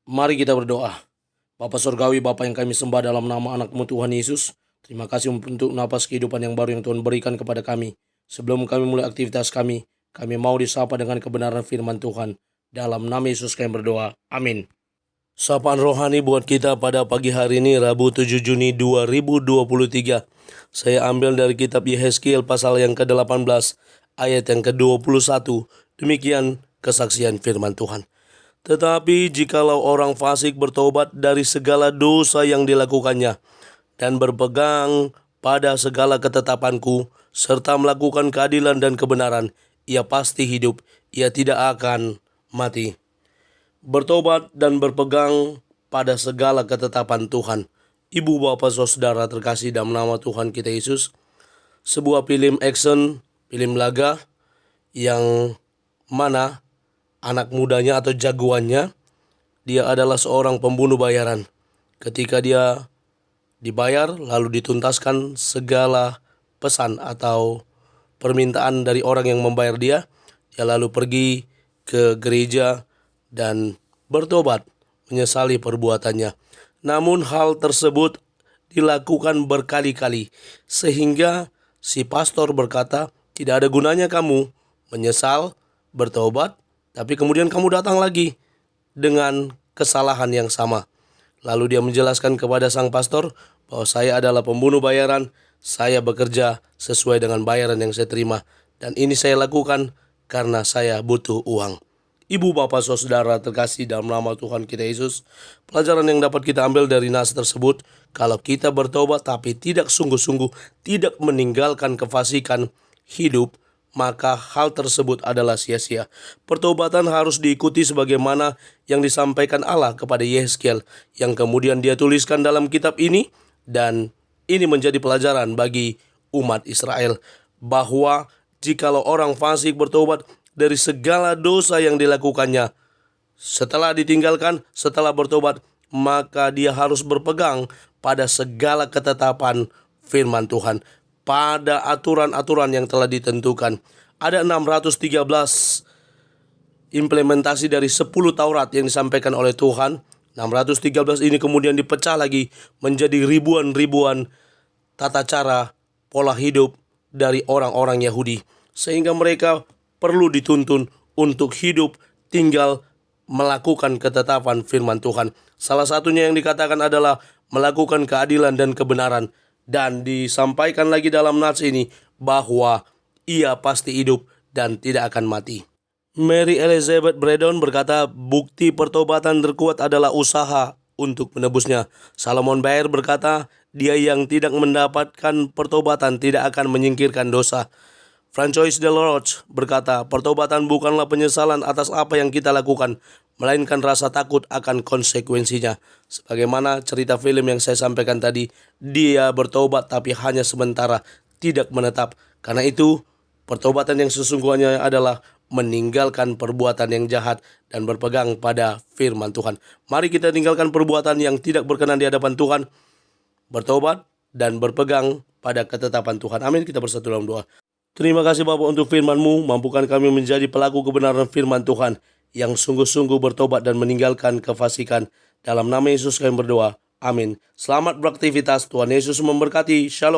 Mari kita berdoa. Bapa Surgawi, Bapa yang kami sembah dalam nama anak-Mu Tuhan Yesus, terima kasih untuk napas kehidupan yang baru yang Tuhan berikan kepada kami. Sebelum kami mulai aktivitas kami mau disapa dengan kebenaran firman Tuhan. Dalam nama Yesus kami berdoa. Amin. Sapaan rohani buat kita pada pagi hari ini, Rabu 7 Juni 2023. Saya ambil dari kitab Yehezkiel pasal yang ke-18, ayat yang ke-21. Demikian kesaksian firman Tuhan. Tetapi jikalau orang fasik bertobat dari segala dosa yang dilakukannya dan berpegang pada segala ketetapanku serta melakukan keadilan dan kebenaran, ia pasti hidup, ia tidak akan mati. Bertobat dan berpegang pada segala ketetapan Tuhan. Ibu, bapak, saudara terkasih dalam nama Tuhan kita Yesus, sebuah film action, film laga yang mana anak mudanya atau jagoannya, dia adalah seorang pembunuh bayaran. Ketika dia dibayar lalu dituntaskan segala pesan atau permintaan dari orang yang membayar dia lalu pergi ke gereja dan bertobat, menyesali perbuatannya. Namun hal tersebut dilakukan berkali-kali sehingga si pastor berkata, tidak ada gunanya kamu menyesal, bertobat, tapi kemudian kamu datang lagi dengan kesalahan yang sama. Lalu dia menjelaskan kepada sang pastor bahwa saya adalah pembunuh bayaran, saya bekerja sesuai dengan bayaran yang saya terima, dan ini saya lakukan karena saya butuh uang. Ibu, bapak, saudara terkasih dalam nama Tuhan kita Yesus, pelajaran yang dapat kita ambil dari nas tersebut, kalau kita bertobat tapi tidak sungguh-sungguh, tidak meninggalkan kefasikan hidup, maka hal tersebut adalah sia-sia. Pertobatan harus diikuti sebagaimana yang disampaikan Allah kepada Yehezkiel, yang kemudian dia tuliskan dalam kitab ini, dan ini menjadi pelajaran bagi umat Israel, bahwa jikalau orang fasik bertobat dari segala dosa yang dilakukannya, setelah ditinggalkan, setelah bertobat, maka dia harus berpegang pada segala ketetapan firman Tuhan, pada aturan-aturan yang telah ditentukan. Ada 613 implementasi dari 10 Taurat yang disampaikan oleh Tuhan. 613 ini kemudian dipecah lagi menjadi ribuan-ribuan tata cara, pola hidup dari orang-orang Yahudi, sehingga mereka perlu dituntun untuk hidup tinggal melakukan ketetapan firman Tuhan. Salah satunya yang dikatakan adalah melakukan keadilan dan kebenaran. Dan disampaikan lagi dalam nats ini bahwa ia pasti hidup dan tidak akan mati. Mary Elizabeth Braddon berkata, bukti pertobatan terkuat adalah usaha untuk menebusnya. Salomon Baer berkata, dia yang tidak mendapatkan pertobatan tidak akan menyingkirkan dosa. Francois de la Roche berkata, pertobatan bukanlah penyesalan atas apa yang kita lakukan, melainkan rasa takut akan konsekuensinya. Sebagaimana cerita film yang saya sampaikan tadi, dia bertobat tapi hanya sementara, tidak menetap. Karena itu, pertobatan yang sesungguhnya adalah meninggalkan perbuatan yang jahat dan berpegang pada firman Tuhan. Mari kita tinggalkan perbuatan yang tidak berkenan di hadapan Tuhan, bertobat dan berpegang pada ketetapan Tuhan. Amin. Kita bersatu dalam doa. Terima kasih Bapa untuk firman-Mu, mampukan kami menjadi pelaku kebenaran firman Tuhan yang sungguh-sungguh bertobat dan meninggalkan kefasikan. Dalam nama Yesus kami berdoa. Amin. Selamat beraktivitas. Tuhan Yesus memberkati. Shalom.